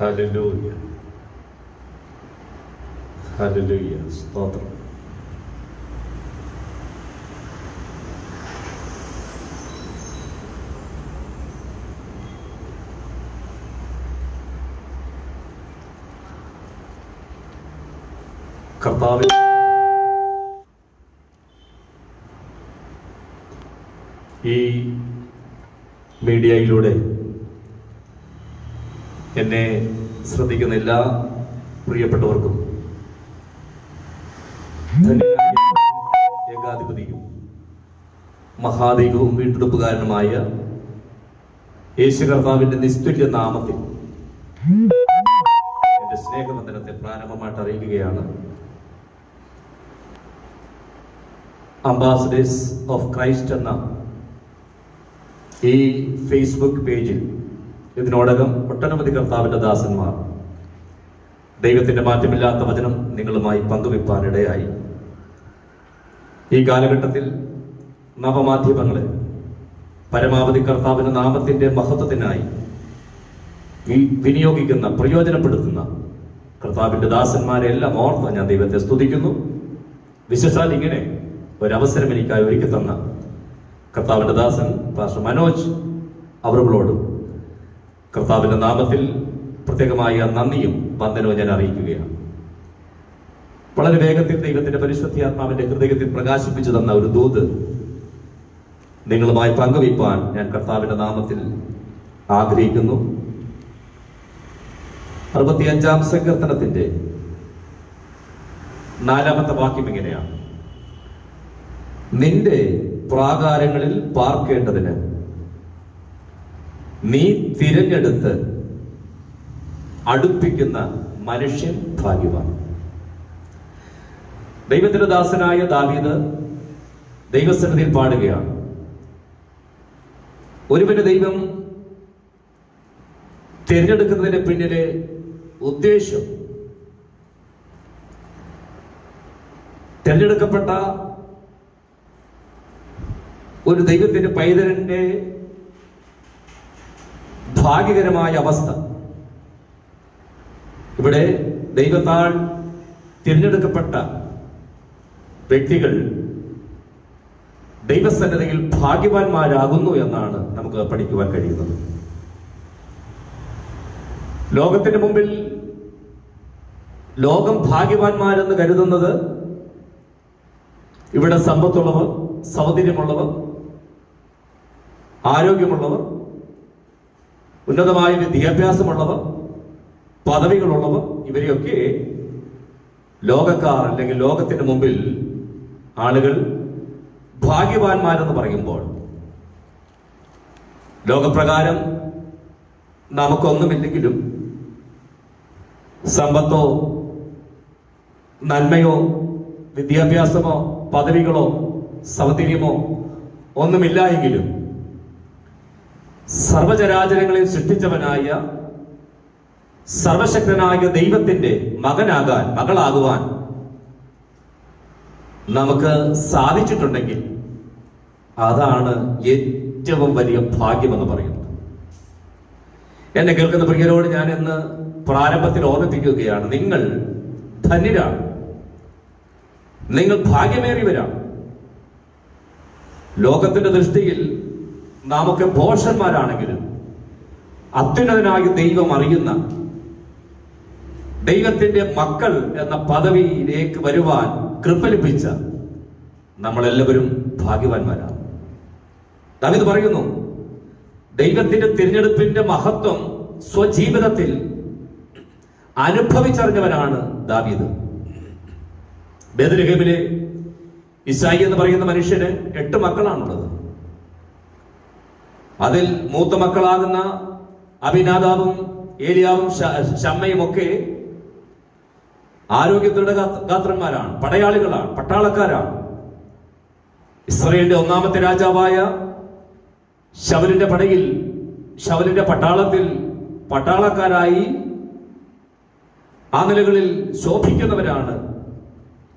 Hallelujah, hallelujah, സ്തോത്രം. കർത്താവിൽ ഈ മീഡിയയിലൂടെ എന്നെ ശ്രദ്ധിക്കുന്ന എല്ലാ പ്രിയപ്പെട്ടവർക്കും ഏകാധിപതിയും മഹാദൈവവും വീണ്ടെടുപ്പുകാരനുമായ യേശു കർത്താവിന്റെ നിസ്തുല്യ നാമത്തിൽ എന്റെ സ്നേഹവന്ദനത്തെ പ്രാരംഭമായിട്ട് അറിയിക്കുകയാണ്. അംബാസഡേഴ്സ് ഓഫ് ക്രൈസ്റ്റ് എന്ന ഈ ഫേസ്ബുക്ക് പേജിൽ ഇതിനോടകം ഒട്ടനവധി കർത്താവിന്റെ ദാസന്മാർ ദൈവത്തിന്റെ മാറ്റമില്ലാത്ത വചനം നിങ്ങളുമായി പങ്കുവെപ്പാനിടയായി. ഈ കാലഘട്ടത്തിൽ നവമാധ്യമങ്ങളെ പരമാവധി കർത്താവിന്റെ നാമത്തിന്റെ മഹത്വത്തിനായി വിനിയോഗിക്കുന്ന, പ്രയോജനപ്പെടുത്തുന്ന കർത്താവിന്റെ ദാസന്മാരെ എല്ലാം ഓർത്ത് ഞാൻ ദൈവത്തെ സ്തുതിക്കുന്നു. വിശേഷാൽ ഇങ്ങനെ ഒരവസരം എനിക്കായി ഒരുക്കി തന്ന കർത്താവിന്റെ ദാസൻ പാസ്റ്റർ മനോജ് അവരോടും കർത്താവിന്റെ നാമത്തിൽ പ്രത്യേകമായ നന്ദിയും വന്ദനവും ഞാൻ അറിയിക്കുകയാണ്. വളരെ വേഗത്തിൽ ദൈവത്തിന്റെ പരിശുദ്ധാത്മാവിന്റെ ഹൃദയത്തിൽ പ്രകാശിപ്പിച്ചു തന്ന ഒരു ദൂത് നിങ്ങളുമായി പങ്കുവയ്പ്പാൻ ഞാൻ കർത്താവിന്റെ നാമത്തിൽ ആഗ്രഹിക്കുന്നു. 65-ാം സങ്കീർത്തനത്തിന്റെ 4-ാമത്തെ വാക്യം ഇങ്ങനെയാണ്: നിന്റെ പ്രാകാരങ്ങളിൽ പാർക്കേണ്ടതിന് നീ തിരഞ്ഞെടുത്ത് അടുപ്പിക്കുന്ന മനുഷ്യൻ ഭാഗ്യവാൻ. ദൈവത്തിന്റെ ദാസനായ ദാവീദ് ദൈവസന്നിധിയിൽ പാടുകയാണ്. ഒരുവന് ദൈവം തിരഞ്ഞെടുക്കുന്നതിന് പിന്നിലെ ഉദ്ദേശം തിരഞ്ഞെടുക്കപ്പെട്ട ഒരു ദൈവത്തിന്റെ പൈതലിന്റെ ഭാഗ്യകരമായ അവസ്ഥ. ഇവിടെ ദൈവത്താൽ തിരഞ്ഞെടുക്കപ്പെട്ട വ്യക്തികൾ ദൈവസന്നിധിയിൽ ഭാഗ്യവാന്മാരാകുന്നു എന്നാണ് നമുക്ക് പഠിക്കുവാൻ കഴിയുന്നത്. ലോകത്തിന് മുമ്പിൽ ലോകം ഭാഗ്യവാന്മാരെന്ന് കരുതുന്നത് ഇവിടെ സമ്പത്തുള്ളവർ, സൗന്ദര്യമുള്ളവർ, ആരോഗ്യമുള്ളവർ, ഉന്നതമായ വിദ്യാഭ്യാസമുള്ളവർ, പദവികളുള്ളവർ, ഇവരെയൊക്കെ ലോകക്കാർ അല്ലെങ്കിൽ ലോകത്തിന് മുമ്പിൽ ആളുകൾ ഭാഗ്യവാന്മാരെന്ന് പറയുമ്പോൾ, ലോകപ്രകാരം നമുക്കൊന്നുമില്ലെങ്കിലും സമ്പത്തോ നന്മയോ വിദ്യാഭ്യാസമോ പദവികളോ സൗന്ദര്യമോ ഒന്നുമില്ല എങ്കിലും സർവചരാചരങ്ങളെ സൃഷ്ടിച്ചവനായ സർവശക്തനായ ദൈവത്തിന്റെ മകളാകുവാൻ നമുക്ക് സാധിച്ചിട്ടുണ്ടെങ്കിൽ അതാണ് ഏറ്റവും വലിയ ഭാഗ്യമെന്ന് പറയുന്നത്. എന്നെ കേൾക്കുന്ന പ്രിയരോട് ഞാൻ ഇന്ന് പ്രാരംഭത്തിൽ ഓർമ്മിപ്പിക്കുകയാണ്, നിങ്ങൾ ധന്യരാണ്, നിങ്ങൾ ഭാഗ്യമേറിയവരാണ്. ലോകത്തിന്റെ ദൃഷ്ടിയിൽ നാമൊക്കെ ഭോഷന്മാരാണെങ്കിലും അത്യുന്നതനായ ദൈവം അറിയുന്ന ദൈവത്തിന്റെ മക്കൾ എന്ന പദവിയിലേക്ക് വരുവാൻ കൃപ ലഭിച്ച നമ്മളെല്ലാവരും ഭാഗ്യവാന്മാരാണ്. ദാവീദ് പറയുന്നു, ദൈവത്തിന്റെ തിരഞ്ഞെടുപ്പിന്റെ മഹത്വം സ്വജീവിതത്തിൽ അനുഭവിച്ചറിഞ്ഞവനാണ് ദാവീദ്. ബേത്ലഹേമിലെ ഇശായി എന്ന് പറയുന്ന മനുഷ്യന് 8 മക്കളാണുള്ളത്. അതിൽ മൂത്ത മക്കളാകുന്ന അബിനാദാബും ഏലിയാവും ശമ്മയും ഒക്കെ ആരോഗ്യത്തിന്റെ ഗാത്രന്മാരാണ്, പടയാളികളാണ്, പട്ടാളക്കാരാണ്. ഇസ്രായേലിന്റെ 1ാമത്തെ രാജാവായ ശൗലിന്റെ പട്ടാളത്തിൽ പട്ടാളക്കാരായി ആ നിലകളിൽ ശോഭിക്കുന്നവരാണ്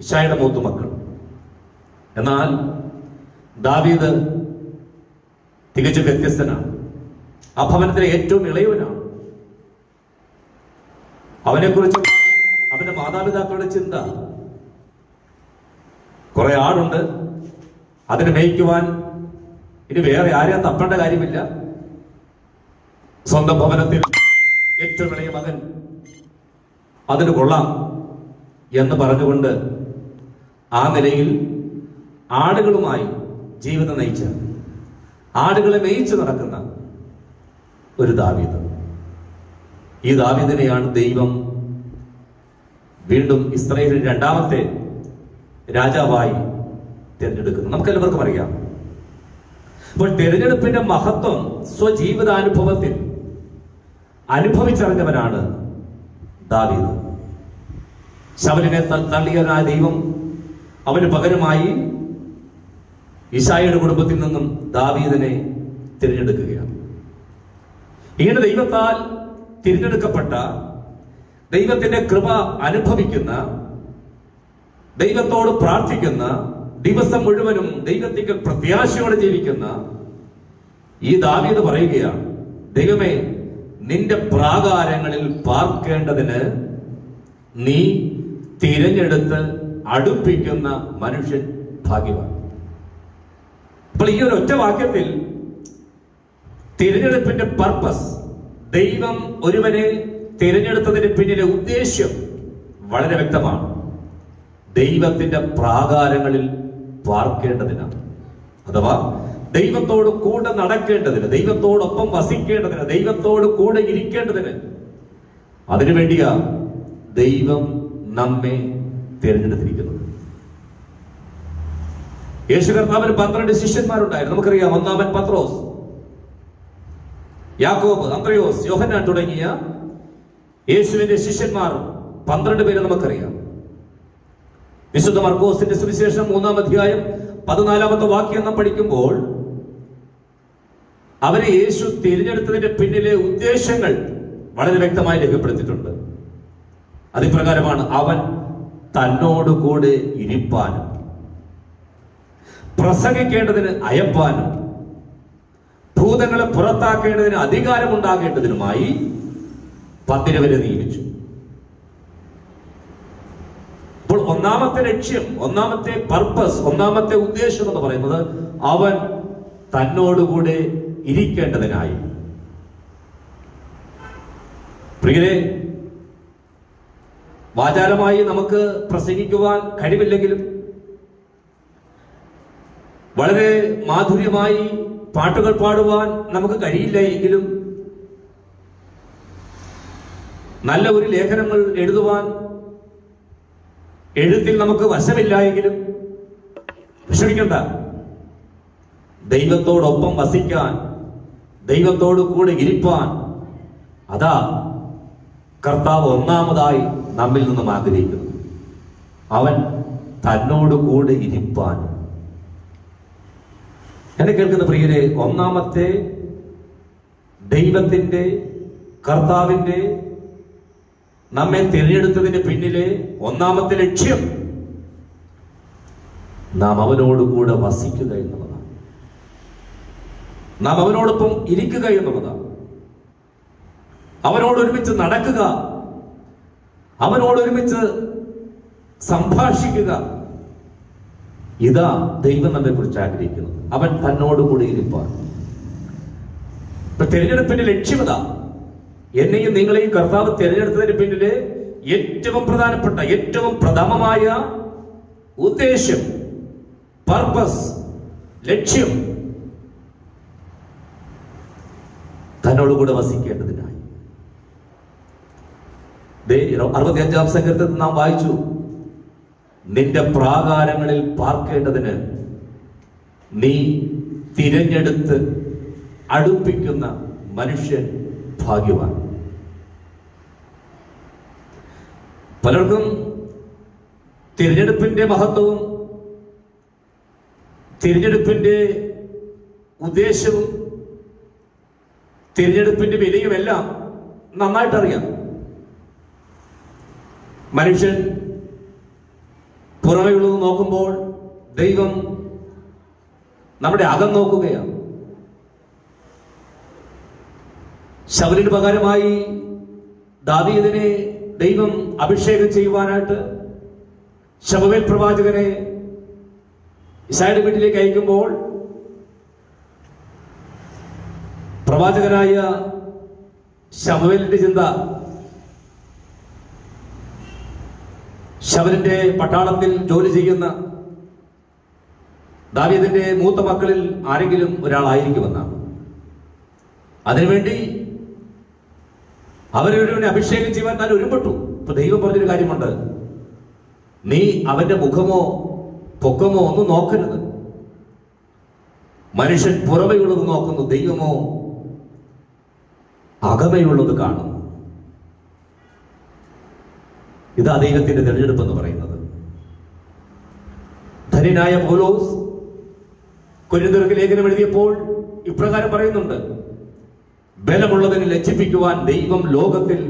ഇശായിയുടെ മൂത്ത മക്കൾ. എന്നാൽ ദാവീദ് തികച്ചും വ്യത്യസ്തനാണ്. ആ ഭവനത്തിലെ ഏറ്റവും ഇളയവനാണ്. അവനെക്കുറിച്ച് അവന്റെ മാതാപിതാക്കളുടെ ചിന്ത, കുറെ ആടുണ്ട്, അതിനെ മേയ്ക്കുവാൻ ഇനി വേറെ ആരെയും തപ്പേണ്ട കാര്യമില്ല. സ്വന്തം ഭവനത്തിൽ ഏറ്റവും ഇളയ മകൻ അതിന് കൊള്ളാം എന്ന് പറഞ്ഞുകൊണ്ട് ആ നിലയിൽ ആടുകളുമായി ജീവിതം നയിച്ച, ആടുകളെ മേയിച്ചു നടക്കുന്ന ഒരു ദാവീദ്. ഈ ദാവീദിനെയാണ് ദൈവം വീണ്ടും ഇസ്രായേലിൽ രണ്ടാമത്തെ രാജാവായി തിരഞ്ഞെടുക്കുന്നത്. നമുക്കെല്ലാവർക്കും അറിയാം. അപ്പോൾ തിരഞ്ഞെടുപ്പിന്റെ മഹത്വം സ്വജീവിതാനുഭവത്തിൽ അനുഭവിച്ചറിഞ്ഞവനാണ് ദാവീദ്. ശൗലിനെ തള്ളിയവനായ ദൈവം അവന് പകരമായി യിശായിയുടെ കുടുംബത്തിൽ നിന്നും ദാവീദിനെ തിരഞ്ഞെടുക്കുകയാണ്. ഇങ്ങനെ ദൈവത്താൽ തിരഞ്ഞെടുക്കപ്പെട്ട, ദൈവത്തിന്റെ കൃപ അനുഭവിക്കുന്ന, ദൈവത്തോട് പ്രാർത്ഥിക്കുന്ന, ദിവസം മുഴുവനും ദൈവത്തിന്റെ പ്രത്യാശയോടെ ജീവിക്കുന്ന ഈ ദാവീദ് പറയുകയാണ്, ദൈവമേ, നിന്റെ പ്രാകാരങ്ങളിൽ പാർക്കേണ്ടതിന് നീ തിരഞ്ഞെടുത്ത് അടുപ്പിക്കുന്ന മനുഷ്യൻ ഭാഗ്യവാൻ. അപ്പോൾ ഈ ഒരു ഒറ്റ വാക്യത്തിൽ തിരഞ്ഞെടുപ്പിന്റെ പർപ്പസ്, ദൈവം ഒരുവനെ തിരഞ്ഞെടുത്തതിന് പിന്നിലെ ഉദ്ദേശ്യം വളരെ വ്യക്തമാണ്. ദൈവത്തിന്റെ പ്രാകാരങ്ങളിൽ പാർക്കേണ്ടതിനാണ്. അഥവാ ദൈവത്തോട് കൂടെ നടക്കേണ്ടതിന്, ദൈവത്തോടൊപ്പം വസിക്കേണ്ടതിന്, ദൈവത്തോട് കൂടെ ഇരിക്കേണ്ടതിന്, അതിനുവേണ്ടിയാ ദൈവം നമ്മെ തിരഞ്ഞെടുത്തിരിക്കുന്നത്. യേശു കർത്താവിന് 12 ശിഷ്യന്മാരുണ്ടായിരുന്നു. നമുക്കറിയാം, ഒന്നാമൻ പത്രോസ്, യാക്കോബ്, അന്ത്രയോസ്, യോഹന്നാൻ തുടങ്ങിയ യേശുവിന്റെ ശിഷ്യന്മാർ 12 പേര് നമുക്കറിയാം. വിശുദ്ധ മർക്കോസിന്റെ സുവിശേഷം 3-ാം അധ്യായം 14-ാമത്തെ വാക്യം നാം പഠിക്കുമ്പോൾ അവരെ യേശു തിരഞ്ഞെടുത്തതിന്റെ പിന്നിലെ ഉദ്ദേശങ്ങൾ വളരെ വ്യക്തമായി രേഖപ്പെടുത്തിയിട്ടുണ്ട്. അതിപ്രകാരമാണ്: അവൻ തന്നോടുകൂടെ ഇരിപ്പാനും, പ്രസംഗിക്കേണ്ടതിന് അയപ്പാനും, ഭൂതങ്ങളെ പുറത്താക്കേണ്ടതിന് അധികാരമുണ്ടാകേണ്ടതിനുമായി 10 പേരെ നിയമിച്ചു. അപ്പോൾ ഒന്നാമത്തെ ലക്ഷ്യം, ഒന്നാമത്തെ പർപ്പസ്, ഒന്നാമത്തെ ഉദ്ദേശം എന്ന് പറയുന്നത് അവൻ തന്നോടുകൂടെ ഇരിക്കേണ്ടതിനായി. പ്രിയരെ, വാചാലമായി നമുക്ക് പ്രസംഗിക്കുവാൻ കഴിവില്ലെങ്കിലും, വളരെ മാധുര്യമായി പാട്ടുകൾ പാടുവാൻ നമുക്ക് കഴിയില്ല എങ്കിലും, നല്ല ഒരു ലേഖനങ്ങൾ എഴുതുവാൻ എഴുത്തിൽ നമുക്ക് വശമില്ല എങ്കിലും വിഷമിക്കണ്ട. ദൈവത്തോടൊപ്പം വസിക്കാൻ, ദൈവത്തോട് കൂടെ ഇരിപ്പാൻ, അതാ കർത്താവ് ഒന്നാമതായി നമ്മിൽ നിന്നും ആഗ്രഹിക്കുന്നു. അവൻ തന്നോട് കൂടെ ഇരിപ്പാൻ. എന്നെ കേൾക്കുന്ന പ്രിയരെ, ഒന്നാമത്തെ ദൈവത്തിന്റെ, കർത്താവിന്റെ നമ്മെ തിരഞ്ഞെടുത്തതിന് പിന്നിലെ ഒന്നാമത്തെ ലക്ഷ്യം നാം അവനോട് കൂടെ വസിക്കുക എന്നുള്ളതാണ്. നാം അവനോടൊപ്പം ഇരിക്കുക എന്നുള്ളതാണ്. അവനോട് ഒരുമിച്ച് നടക്കുക, അവനോട് ഒരുമിച്ച് സംഭാഷിക്കുക. ഇതാ ദൈവം നമ്മെ കുറിച്ച് ആഗ്രഹിക്കുന്നത്. അവൻ തന്നോടുകൂടി ഇരിപ്പാൻ. തിരഞ്ഞെടുപ്പിന്റെ ലക്ഷ്യത, എന്നെയും നിങ്ങളെയും കർത്താവ് തിരഞ്ഞെടുത്തതിന് പിന്നിലെ ഏറ്റവും പ്രധാനപ്പെട്ട, ഏറ്റവും പ്രഥമമായ ഉദ്ദേശ്യം, പർപ്പസ്, ലക്ഷ്യം തന്നോടുകൂടെ വസിക്കേണ്ടതിനായി. 65-ാം സങ്കീർത്തനത്തിൽ നാം വായിച്ചു, നിന്റെ പ്രാകാരങ്ങളിൽ പാർക്കേണ്ടതിന് നീ തിരഞ്ഞെടുത്ത് അടുപ്പിക്കുന്ന മനുഷ്യൻ ഭാഗ്യവാൻ. പലർക്കും തിരഞ്ഞെടുപ്പിന്റെ മഹത്വവും തിരഞ്ഞെടുപ്പിന്റെ ഉദ്ദേശവും തിരഞ്ഞെടുപ്പിന്റെ വിലയുമെല്ലാം നന്നായിട്ടറിയാം. മനുഷ്യൻ പുറമെയുള്ളത് നോക്കുമ്പോൾ ദൈവം നമ്മുടെ അകം നോക്കുകയാണ്. ശൗലിന് പകരമായി ദാവീദിനെ ദൈവം അഭിഷേകം ചെയ്യുവാനായിട്ട് ശമൂവേൽ പ്രവാചകനെ യിശായിയുടെ വീട്ടിലേക്ക് അയക്കുമ്പോൾ പ്രവാചകനായ ശമൂവേലിന്റെ ചിന്ത ശൗലിന്റെ പട്ടാളത്തിൽ ജോലി ചെയ്യുന്ന ദാവീദിന്റെ മൂത്ത മക്കളിൽ ആരെങ്കിലും ഒരാളായിരിക്കുമെന്നാണ്. അതിനുവേണ്ടി അവരൊരുവനെ അഭിഷേകം ചെയ്യുവാൻ താൻ ഒരുമ്പെട്ടു. ഇപ്പൊ ദൈവം പറഞ്ഞൊരു കാര്യമുണ്ട്, നീ അവന്റെ മുഖമോ പൊക്കമോ ഒന്നും നോക്കരുത്. മനുഷ്യൻ പുറമെയുള്ളത് നോക്കുന്നു, ദൈവമോ അകമയുള്ളത് കാണുന്നു. ഇതാ ദൈവത്തിന്റെ തെരഞ്ഞെടുപ്പ് എന്ന് പറയുന്നത്. ധന്യനായ പൗലോസ് കൊരിന്ത്യർക്ക് ലേഖനം എഴുതിയപ്പോൾ ഇപ്രകാരം പറയുന്നുണ്ട്, ബലമുള്ളതിനെ ലജ്ജിപ്പിക്കുവാൻ ദൈവം ലോകത്തിൽ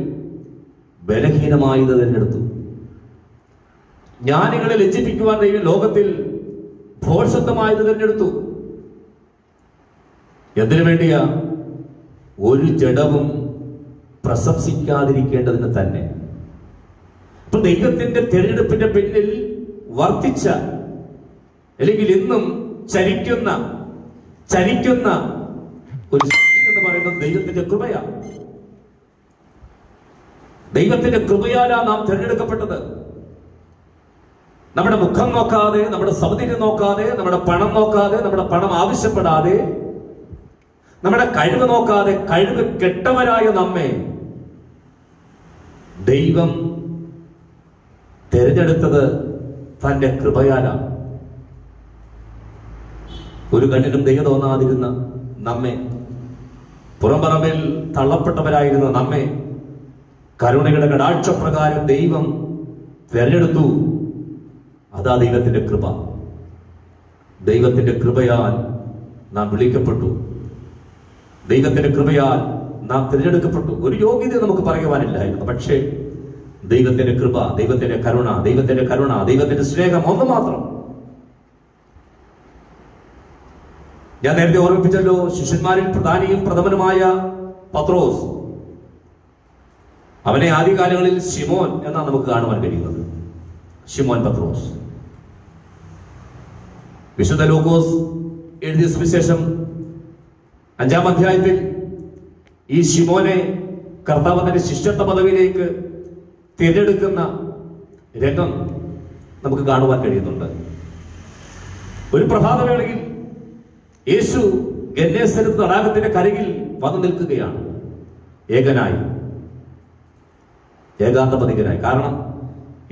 ബലഹീനമായത് തിരഞ്ഞെടുത്തു. ജ്ഞാനികളെ ലജ്ജിപ്പിക്കുവാൻ ദൈവം ലോകത്തിൽ ഭോഷത്വമായത് തിരഞ്ഞെടുത്തു. എന്തിനു വേണ്ടിയാ? ഒരു ജഡവും പ്രശംസിക്കാതിരിക്കേണ്ടതിന് തന്നെ. അപ്പൊ ദൈവത്തിന്റെ തിരഞ്ഞെടുപ്പിന്റെ പിന്നിൽ വർദ്ധിച്ച അല്ലെങ്കിൽ ഇന്നും ചരിക്കുന്ന ഒരു ശക്തി എന്ന് പറയുന്നത് ദൈവത്തിന്റെ കൃപയാണ്. ദൈവത്തിന്റെ കൃപയാലാണ് നാം തിരഞ്ഞെടുക്കപ്പെട്ടത്. നമ്മുടെ മുഖം നോക്കാതെ, നമ്മുടെ സൗന്ദര്യം നോക്കാതെ, നമ്മുടെ പണം നോക്കാതെ, നമ്മുടെ പണം ആവശ്യപ്പെടാതെ, നമ്മുടെ കഴിവ് നോക്കാതെ, കഴിവ് കെട്ടവരായ നമ്മെ ദൈവം തിരഞ്ഞെടുത്തത് തന്റെ കൃപയാലാണ്. ഒരു കണ്ണിനും ദയ തോന്നാതിരുന്ന നമ്മെ, പുറംപറമ്പിൽ തള്ളപ്പെട്ടവരായിരുന്ന നമ്മെ കരുണയുടെ കടാക്ഷപ്രകാരം ദൈവം തിരഞ്ഞെടുത്തു. അതാ ദൈവത്തിന്റെ കൃപ. ദൈവത്തിന്റെ കൃപയാൽ നാം വിളിക്കപ്പെട്ടു. ദൈവത്തിന്റെ കൃപയാൽ നാം തിരഞ്ഞെടുക്കപ്പെട്ടു. ഒരു യോഗ്യത നമുക്ക് പറയുവാനില്ലായിരുന്നു. പക്ഷേ ദൈവത്തിന്റെ കൃപ, ദൈവത്തിന്റെ കരുണ, ദൈവത്തിന്റെ സ്നേഹം ഒന്ന് മാത്രം. ഞാൻ നേരത്തെ ഓർമ്മിപ്പിച്ചല്ലോ, ശിഷ്യന്മാരിൽ പ്രധാനിയും പ്രഥമനുമായ പത്രോസ്, അവനെ ആദ്യകാലങ്ങളിൽ ശിമോൻ എന്നാണ് നമുക്ക് കാണുവാൻ കഴിയുന്നത്. ശിമോൻ പത്രോസ്. വിശുദ്ധ ലൂക്കോസ് എഴുതിയ സുവിശേഷം 5-ാം അധ്യായത്തിൽ ഈ ശിമോനെ കർത്താവ് തന്റെ ശിഷ്യത്വ പദവിയിലേക്ക് തിരഞ്ഞെടുക്കുന്ന രംഗം നമുക്ക് കാണുവാൻ കഴിയുന്നുണ്ട്. ഒരു പ്രഭാതവേളയിൽ യേശു ഗന്നേസരത്ത് തടാകത്തിന്റെ കരയിൽ വന്നു നിൽക്കുകയാണ്, ഏകനായി, ഏകാന്തപതികനായി. കാരണം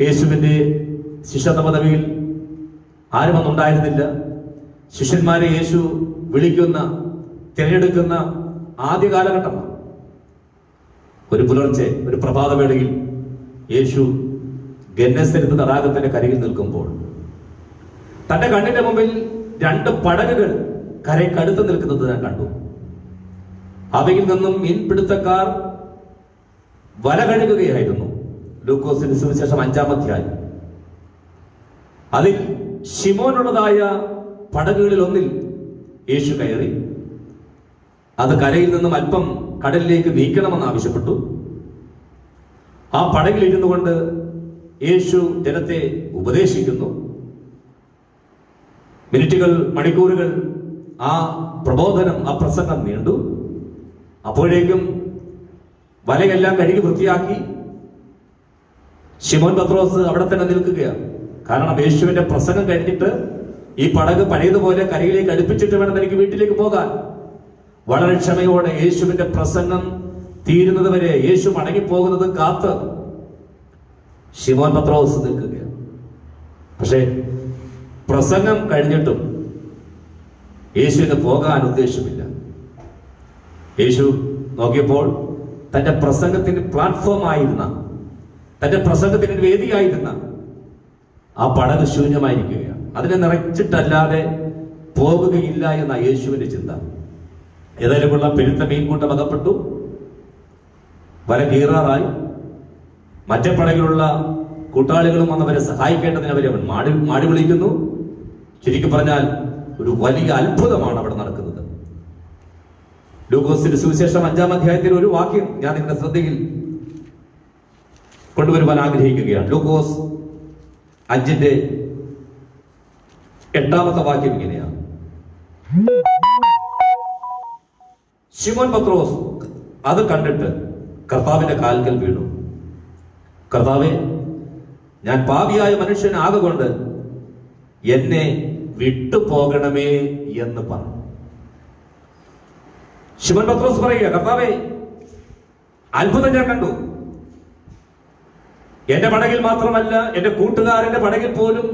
യേശുവിന്റെ ശിഷ്യത്വ പദവിയിൽ ആരും അന്നുണ്ടായിരുന്നില്ല. ശിഷ്യന്മാരെ യേശു വിളിക്കുന്ന, തിരഞ്ഞെടുക്കുന്ന ആദ്യ കാലഘട്ടമാണ്. ഒരു പുലർച്ചെ, ഒരു പ്രഭാതവേളയിൽ യേശു ഗന്നേസരത്ത് തടാകത്തിന്റെ കരയിൽ നിൽക്കുമ്പോൾ തന്റെ കണ്ണിന്റെ മുമ്പിൽ 2 പടകുകൾ കരയ്ക്കടുത്ത് നിൽക്കുന്നത് ഞാൻ കണ്ടു. അവയിൽ നിന്നും മീൻപിടുത്തക്കാർ വല കഴുകുകയായിരുന്നു. ലൂക്കോസിന്റെ സുവിശേഷം 5-ാം അധ്യായം. അതിൽ ശിമോനുള്ളതായ പടകുകളിൽ ഒന്നിൽ യേശു കയറി അത് കരയിൽ നിന്നും അല്പം കടലിലേക്ക് നീക്കണമെന്ന് ആവശ്യപ്പെട്ടു. ആ പടകിൽ ഇരുന്നു കൊണ്ട് യേശു ജനത്തെ ഉപദേശിക്കുന്നു. മിനിറ്റുകൾ, മണിക്കൂറുകൾ ആ പ്രബോധനം, ആ പ്രസംഗം നീണ്ടു. അപ്പോഴേക്കും വലയെല്ലാം കഴുകി വൃത്തിയാക്കി ശിമോൻ പത്രോസ് അവിടെ തന്നെ നിൽക്കുകയാണ്. കാരണം യേശുവിന്റെ പ്രസംഗം കഴിഞ്ഞിട്ട് ഈ പടക് പഴയതുപോലെ കരയിലേക്ക് അടുപ്പിച്ചിട്ട് വേണം എനിക്ക് വീട്ടിലേക്ക് പോകാൻ. വളരെ ക്ഷമയോടെ യേശുവിന്റെ പ്രസംഗം തീരുന്നത് വരെ, യേശു മടങ്ങിപ്പോകുന്നത് കാത്ത് ശിമോൻ പത്രോസ് നിൽക്കുകയാണ്. പക്ഷേ പ്രസംഗം കഴിഞ്ഞിട്ടും യേശുവിന് പോകാൻ ഉദ്ദേശമില്ല. യേശു നോക്കിയപ്പോൾ തന്റെ പ്രസംഗത്തിന് പ്ലാറ്റ്ഫോം ആയിരുന്ന, തന്റെ പ്രസംഗത്തിന് വേദിയായിരുന്ന ആ പടക് ശൂന്യമായിരിക്കുകയാണ്. അതിനെ നിറച്ചിട്ടല്ലാതെ പോകുകയില്ല എന്ന യേശുവിന്റെ ചിന്ത. ഏതായാലുമുള്ള പെരുത്ത മീൻകൂട്ടം അകപ്പെട്ടു, വല കീറാറായി. മറ്റേ പടകിലുള്ള കൂട്ടാളികളും വന്നവരെ സഹായിക്കേണ്ടതിന് അവൻ മാടി വിളിക്കുന്നു. ശരിക്കും പറഞ്ഞാൽ ഒരു വലിയ അത്ഭുതമാണ് അവിടെ നടക്കുന്നത്. ലൂക്കോസിന്റെ സുവിശേഷം 5-ാം അധ്യായത്തിൽ ഒരു വാക്യം ഞാൻ നിങ്ങളുടെ ശ്രദ്ധയിൽ കൊണ്ടുവരുവാൻ ആഗ്രഹിക്കുകയാണ്. ലൂക്കോസ് 5:8 വാക്യം ഇങ്ങനെയാണ്: ശിമോൻ പത്രോസ് അത് കണ്ടിട്ട് കർത്താവിന്റെ കാൽക്കൽ വീണു. കർത്താവേ, ഞാൻ പാപിയായ മനുഷ്യനാകൊണ്ട് എന്നെ വിട്ടുപോകണമേ എന്ന് പറഞ്ഞു. ശിമോൻ പത്രോസ് പറയുക, കർത്താവേ, അത്ഭുതം ഞാൻ കണ്ടു. എന്റെ പടകിൽ മാത്രമല്ല, എന്റെ കൂട്ടുകാരന്റെ പടകിൽ പോലും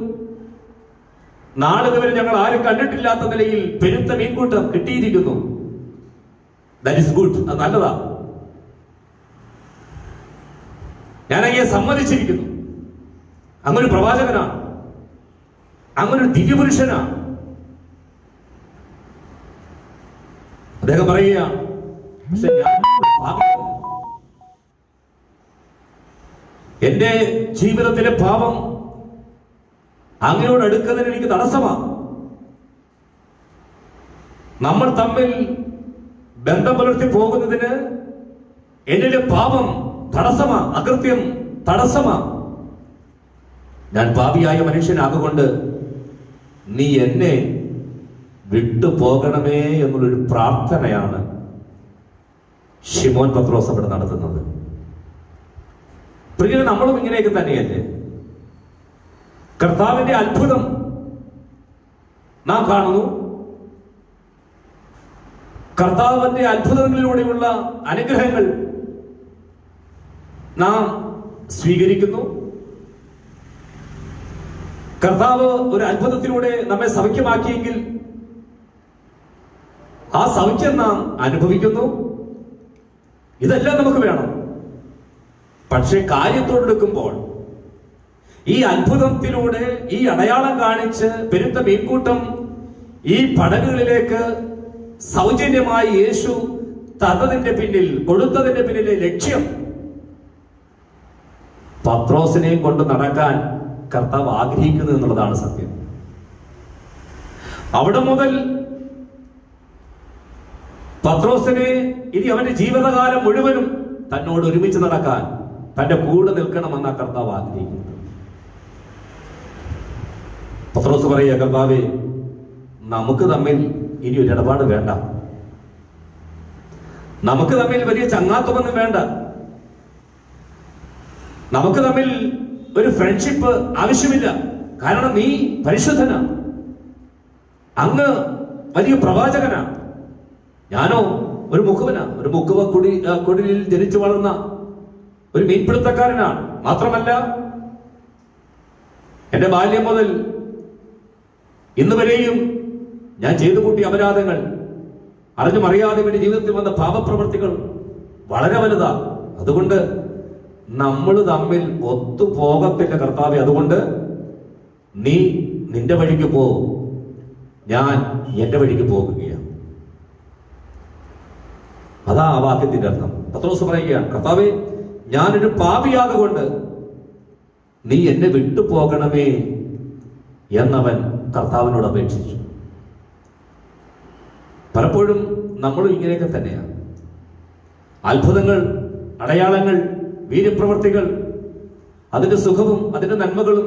നാളിതുവരെ ഞങ്ങൾ ആരും കണ്ടിട്ടില്ലാത്ത നിലയിൽ പെരുത്ത മീൻകൂട്ടം കിട്ടിയിരിക്കുന്നു. ദാറ്റ് ഈസ് ഗുഡ്, അത് നല്ലതാ. ഞാൻ അങ്ങയെ സമ്മതിച്ചിരിക്കുന്നു. അങ്ങൊരു പ്രവാചകനാണ്, അങ്ങൊരു ദിവ്യപുരുഷനാണ്. അദ്ദേഹം പറയുകയാണ്, പക്ഷെ ഞാൻ എന്റെ ജീവിതത്തിലെ പാപം അങ്ങയോട് അടുക്കുന്നതിന് എനിക്ക് തടസ്സമാണ്. നമ്മൾ തമ്മിൽ ബന്ധം പുലർത്തി പോകുന്നതിന് എന്നിലെ പാപം തടസ്സമാ, അകൃത്യം തടസ്സമാ. ഞാൻ പാപിയായ മനുഷ്യനാകൊണ്ട് നീ എന്നെ വിട്ടുപോകണമേ എന്നുള്ളൊരു പ്രാർത്ഥനയാണ് ശിമോൻ പത്രോസ് അവിടെ നടത്തുന്നത്. പ്രിയരെ, നമ്മളും ഇങ്ങനെയൊക്കെ തന്നെയല്ലേ? കർത്താവിന്റെ അത്ഭുതം നാം കാണുന്നു, കർത്താവിന്റെ അത്ഭുതങ്ങളിലൂടെയുള്ള അനുഗ്രഹങ്ങൾ നാം സ്വീകരിക്കുന്നു. കർത്താവ് ഒരു അത്ഭുതത്തിലൂടെ നമ്മെ സൗഖ്യമാക്കിയെങ്കിൽ ആ സൗഖ്യം നാം അനുഭവിക്കുന്നു. ഇതെല്ലാം നമുക്ക് വേണം. പക്ഷെ കാര്യത്തോടെടുക്കുമ്പോൾ ഈ അത്ഭുതത്തിലൂടെ, ഈ അടയാളം കാണിച്ച് പെരുത്ത മീൻകൂട്ടം ഈ പടകുകളിലേക്ക് സൗജന്യമായി യേശു തന്നതിന്റെ പിന്നിൽ, കൊടുത്തതിന്റെ പിന്നിലെ ലക്ഷ്യം പത്രോസിനെയും കൊണ്ട് നടക്കാൻ കർത്താവ് ആഗ്രഹിക്കുന്നു എന്നുള്ളതാണ് സത്യം. അവിടെ മുതൽ പത്രോസിനെ ഇനി അവന്റെ ജീവിതകാലം മുഴുവനും തന്നോട് ഒരുമിച്ച് നടക്കാൻ, തന്റെ കൂടെ നിൽക്കണമെന്ന കർത്താവ് ആഗ്രഹിക്കുന്നു. പത്രോസ് പറയുക, കർത്താവേ, നമുക്ക് തമ്മിൽ ഇനി ഒരു ഇടപാട് വേണ്ട, നമുക്ക് തമ്മിൽ വലിയ ചങ്ങാത്തമൊന്നും വേണ്ട, നമുക്ക് തമ്മിൽ ഒരു ഫ്രണ്ട്ഷിപ്പ് ആവശ്യമില്ല. കാരണം നീ പരിശുദ്ധനാ, അങ്ങ് വലിയ പ്രവാചകനാ, ഞാനോ ഒരു മുക്കുവനാ, ഒരു മുക്കുവ കുടിലിൽ ജനിച്ചു വളർന്ന ഒരു മീൻപിടുത്തക്കാരനാണ്. മാത്രമല്ല, എന്റെ ബാല്യം മുതൽ ഇന്ന് വരെയും ഞാൻ ചെയ്തു കൂട്ടിയ അപരാധങ്ങൾ, അറിഞ്ഞും അറിയാതെ എന്റെ ജീവിതത്തിൽ വന്ന പാപപ്രവൃത്തികൾ വളരെ വലുതാ. അതുകൊണ്ട് നമ്മൾ തമ്മിൽ ഒത്തുപോകത്തില്ല കർത്താവേ. അതുകൊണ്ട് നീ നിന്റെ വഴിക്ക് പോ, ഞാൻ എന്റെ വഴിക്ക് പോകുകയാണ്. അതാ ആ വാക്യത്തിന്റെ അർത്ഥം. പത്രോസ് പറയുകയാണ്, കർത്താവേ, ഞാനൊരു പാപിയാകൊണ്ട് നീ എന്നെ വിട്ടുപോകണമേ എന്നവൻ കർത്താവിനോട് അപേക്ഷിച്ചു. പലപ്പോഴും നമ്മളും ഇങ്ങനെയൊക്കെ തന്നെയാണ്. അത്ഭുതങ്ങൾ, അടയാളങ്ങൾ, വീര്യപ്രവർത്തികൾ, അതിന്റെ സുഖവും അതിന്റെ നന്മകളും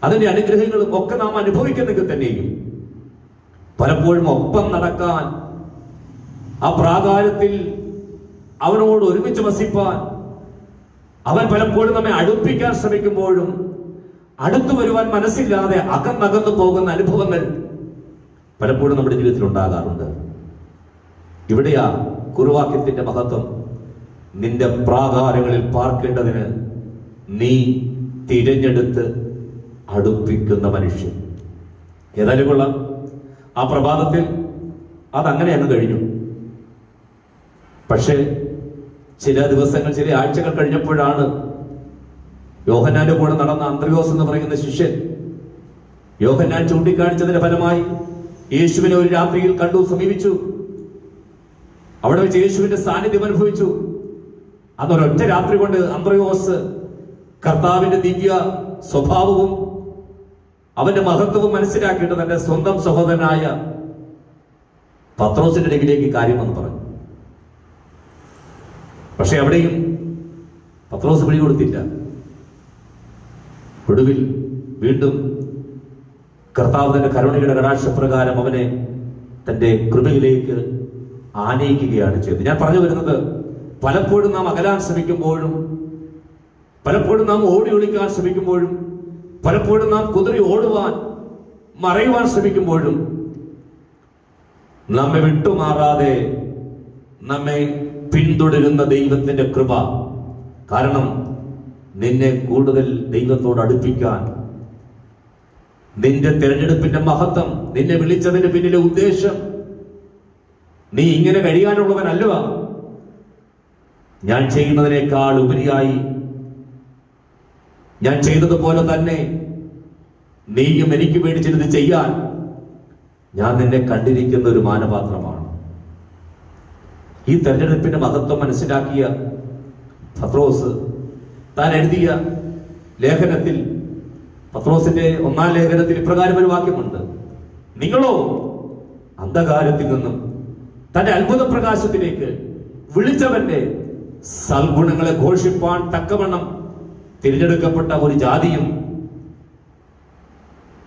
അതിന്റെ അനുഗ്രഹങ്ങളും ഒക്കെ നാം അനുഭവിക്കുന്നെങ്കിൽ തന്നെയും പലപ്പോഴും ഒപ്പം നടക്കാൻ, ആ പ്രാകാരത്തിൽ അവനോട് ഒരുമിച്ച് വസിപ്പാൻ അവൻ പലപ്പോഴും നമ്മെ അടുപ്പിക്കാൻ ശ്രമിക്കുമ്പോഴും അടുത്തു വരുവാൻ മനസ്സില്ലാതെ അകന്നകന്നു പോകുന്ന അനുഭവങ്ങൾ പലപ്പോഴും നമ്മുടെ ജീവിതത്തിൽ ഉണ്ടാകാറുണ്ട്. ഇവിടെയാ കുറുവാക്യത്തിന്റെ മഹത്വം. നിന്റെ പ്രാകാരങ്ങളിൽ പാർക്കേണ്ടതിന് നീ തിരഞ്ഞെടുത്ത് അടുപ്പിക്കുന്ന മനുഷ്യൻ. ഏതായാലും കൊള്ളാം, ആ പ്രഭാതത്തിൽ അതങ്ങനെ അങ്ങ് കഴിഞ്ഞു. പക്ഷേ ചില ദിവസങ്ങൾ, ചില ആഴ്ചകൾ കഴിഞ്ഞപ്പോഴാണ് യോഹന്നാന്റെ കൂടെ നടന്ന അന്ത്രയോസ് എന്ന് പറയുന്ന ശിഷ്യൻ, യോഹന്നാൻ ചൂണ്ടിക്കാണിച്ചതിന്റെ ഫലമായി യേശുവിനെ ഒരു രാത്രിയിൽ കണ്ടു, സമീപിച്ചു. അവിടെ വെച്ച് യേശുവിന്റെ സാന്നിധ്യം അനുഭവിച്ചു. അന്നൊരൊറ്റ രാത്രി കൊണ്ട് അന്ത്രയോസ് കർത്താവിന്റെ ദിവ്യ സ്വഭാവവും അവന്റെ മഹത്വവും മനസ്സിലാക്കിയിട്ട് തന്റെ സ്വന്തം സഹോദരനായ പത്രോസിന്റെ അരികിലേക്ക് കാര്യമെന്ന് പറഞ്ഞു. പക്ഷെ അവിടെയും പത്രോസ് പിടികൊടുത്തില്ല. ഒടുവിൽ വീണ്ടും കർത്താവ് തന്റെ കരുണയുടെ കടാക്ഷപ്രകാരം അവനെ തന്റെ കൃപയിലേക്ക് ആനയിക്കുകയാണ് ചെയ്തത്. ഞാൻ പറഞ്ഞു വരുന്നത്, പലപ്പോഴും നാം അകലാൻ ശ്രമിക്കുമ്പോഴും, പലപ്പോഴും നാം ഓടി ഒളിക്കാൻ ശ്രമിക്കുമ്പോഴും, പലപ്പോഴും നാം കുതിരി ഓടുവാൻ മറയുവാൻ ശ്രമിക്കുമ്പോഴും നമ്മെ വിട്ടുമാറാതെ നമ്മെ പിന്തുടരുന്ന ദൈവത്തിന്റെ കൃപ, കാരണം നിന്നെ കൂടുതൽ ദൈവത്തോട് അടുപ്പിക്കാൻ, നിന്റെ തിരഞ്ഞെടുപ്പിന്റെ മഹത്വം, നിന്നെ വിളിച്ചതിന്റെ പിന്നിലെ ഉദ്ദേശം, നീ ഇങ്ങനെ കഴിയാനുള്ളവനല്ല, ഞാൻ ചെയ്യുന്നതിനേക്കാൾ ഉപരിയായി ഞാൻ ചെയ്തതുപോലെ തന്നെ നീയും എനിക്ക് വേണ്ടി ചിലത് ചെയ്യാൻ ഞാൻ നിന്നെ കണ്ടിരിക്കുന്ന ഒരു മാനപാത്രമാണ്. ഈ തെരഞ്ഞെടുപ്പിന്റെ മഹത്വം മനസ്സിലാക്കിയ പത്രോസ് താൻ എഴുതിയ ലേഖനത്തിൽ, പത്രോസിന്റെ 1-ാം ലേഖനത്തിൽ ഇപ്രകാരം ഒരു വാക്യമുണ്ട്: നിങ്ങളോ അന്ധകാരത്തിൽ നിന്നും തന്റെ അത്ഭുത പ്രകാശത്തിലേക്ക് വിളിച്ചവന്റെ സൽഗുണങ്ങളെ ഘോഷിപ്പാൻ തക്കവണ്ണം തിരഞ്ഞെടുക്കപ്പെട്ട ഒരു ജാതിയും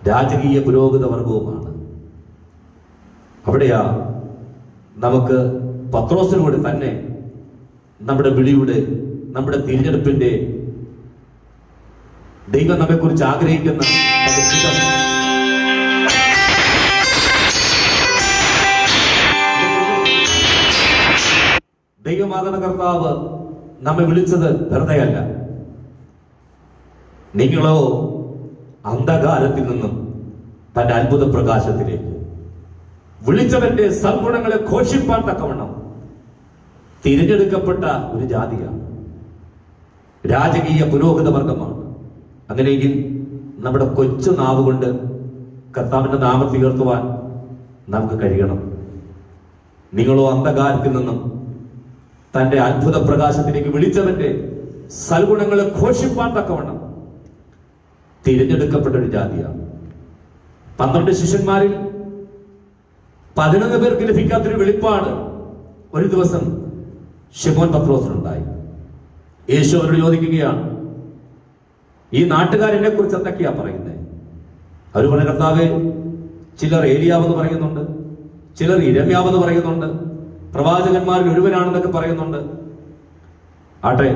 രാജകീയ പുരോഹിത വർഗവുമാണ്. അവിടെയാ നമുക്ക് പത്രോസിനോട് തന്നെ നമ്മുടെ വിളിയുടെ, നമ്മുടെ തിരഞ്ഞെടുപ്പിന്റെ, ദൈവം നമ്മെ കുറിച്ച് ആഗ്രഹിക്കുന്ന ദൈവമാകുന്ന കർത്താവ് നമ്മെ വിളിച്ചത് വെറുതെയല്ല. നിങ്ങളോ അന്ധകാരത്തിൽ നിന്നും തന്റെ അത്ഭുത പ്രകാശത്തിലേക്ക് വിളിച്ചവന്റെ സൽഗുണങ്ങളെ ഘോഷിപ്പാൻ തക്കവണ്ണം തിരഞ്ഞെടുക്കപ്പെട്ട ഒരു ജാതിയാണ്, രാജകീയ പുരോഹിത വർഗമാണ്. അങ്ങനെയെങ്കിൽ നമ്മുടെ കൊച്ചു നാവ് കൊണ്ട് കർത്താവിന്റെ നാമത്തെ ഉയർത്തുവാൻ നമുക്ക് കഴിയണം. നിങ്ങളോ അന്ധകാരത്തിൽ നിന്നും തന്റെ അത്ഭുത പ്രകാശത്തിലേക്ക് വിളിച്ചവന്റെ സൽഗുണങ്ങളെ ഘോഷിപ്പാൻ തക്കവണ്ണം തിരഞ്ഞെടുക്കപ്പെട്ട ഒരു ജാതിയാണ്. 12 ശിഷ്യന്മാരിൽ 11 പേർക്ക് ലഭിക്കാത്തൊരു വെളിപ്പാട് ഒരു ദിവസം ശിമോൻ പത്രോസിനുണ്ടായി. യേശു അവരോട് ചോദിക്കുകയാണ്, ഈ നാട്ടുകാരെന്നെ കുറിച്ച് എന്തൊക്കെയാ പറയുന്നത്? അവർ പറഞ്ഞ, കർത്താവേ, ചിലർ ഏലിയാവെന്ന് പറയുന്നുണ്ട്, ചിലർ ഇരമ്യാവെന്ന് പറയുന്നുണ്ട്, പ്രവാചകന്മാരിൽ ഒരുവനാണെന്നൊക്കെ പറയുന്നുണ്ട്. ആട്ടെ,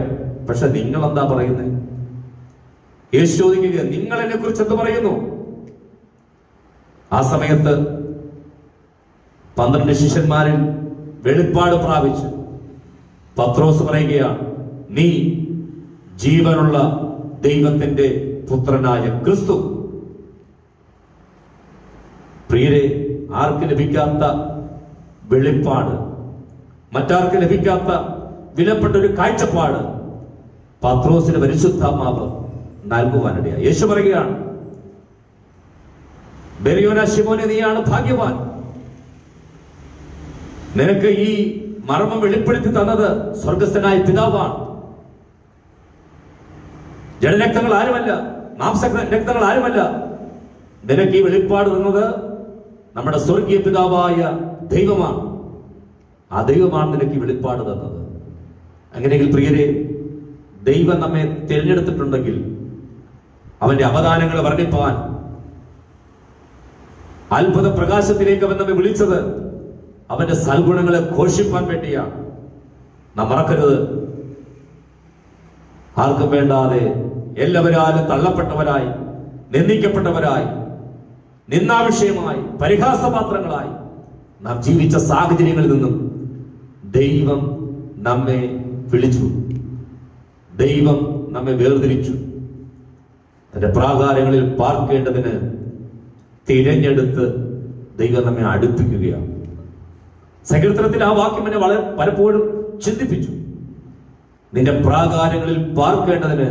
പക്ഷെ നിങ്ങൾ എന്താ പറയുന്നത്? യേശു ചോദിക്കുക, നിങ്ങൾ എന്നെ കുറിച്ച് എന്ത് പറയുന്നു? ആ സമയത്ത് 12 ശിഷ്യന്മാരിൽ വെളിപ്പാട് പ്രാപിച്ചു പത്രോസ് പറയുകയാണ്, നീ ജീവനുള്ള ദൈവത്തിന്റെ പുത്രനായ ക്രിസ്തു. പ്രിയരെ, ആർക്ക് ലഭിക്കാത്ത വെളിപ്പാട്, മറ്റാർക്ക് ലഭിക്കാത്ത വിലപ്പെട്ട ഒരു കാഴ്ചപ്പാട് പത്രോസിന് പരിശുദ്ധാത്മാവ് നൽകുവാനിടയായി. യേശു പറയുകയാണ്, ബെരിയോന ശിമോനെ, നീയാണ് ഭാഗ്യവാൻ. നിനക്ക് ഈ മർമ്മം വെളിപ്പെടുത്തി തന്നത് സ്വർഗസ്ഥനായ പിതാവാണ്. ജഡരക്തങ്ങൾ ആരുമല്ല, മാംസരക്തങ്ങൾ ആരുമല്ല. നിനക്ക് ഈ വെളിപ്പാട് തന്നത് നമ്മുടെ സ്വർഗീയ പിതാവായ ദൈവമാണ്. ആ ദൈവമാണ് നിനക്ക് ഈ വെളിപ്പാട് തന്നത്. അങ്ങനെയെങ്കിൽ പ്രിയരെ, ദൈവം നമ്മെ തിരഞ്ഞെടുത്തിട്ടുണ്ടെങ്കിൽ അവന്റെ അവദാനങ്ങളെ വർണ്ണിപ്പാൻ, അത്ഭുത പ്രകാശത്തിലേക്ക് അവൻ നമ്മെ വിളിച്ചത് അവന്റെ സൽഗുണങ്ങളെ ഘോഷിപ്പാൻ വേണ്ടിയാണ്. നാം മറക്കരുത്, ആർക്കും വേണ്ടാതെ എല്ലാവരാലും തള്ളപ്പെട്ടവരായി, നിന്ദിക്കപ്പെട്ടവരായി, നിന്ദാവിഷയമായി, പരിഹാസപാത്രങ്ങളായി നാം ജീവിച്ച സാഹചര്യങ്ങളിൽ നിന്നും ദൈവം നമ്മെ വിളിച്ചു, ദൈവം നമ്മെ വേർതിരിച്ചു. തന്റെ പ്രാകാരങ്ങളിൽ പാർക്കേണ്ടതിന് തിരഞ്ഞെടുത്ത് ദൈവം നമ്മെ അടുപ്പിക്കുകയാണ്. സങ്കീർത്തനത്തിൽ ആ വാക്യം എന്നെ വളരെ പലപ്പോഴും ചിന്തിപ്പിച്ചു. നിന്റെ പ്രാകാരങ്ങളിൽ പാർക്കേണ്ടതിന്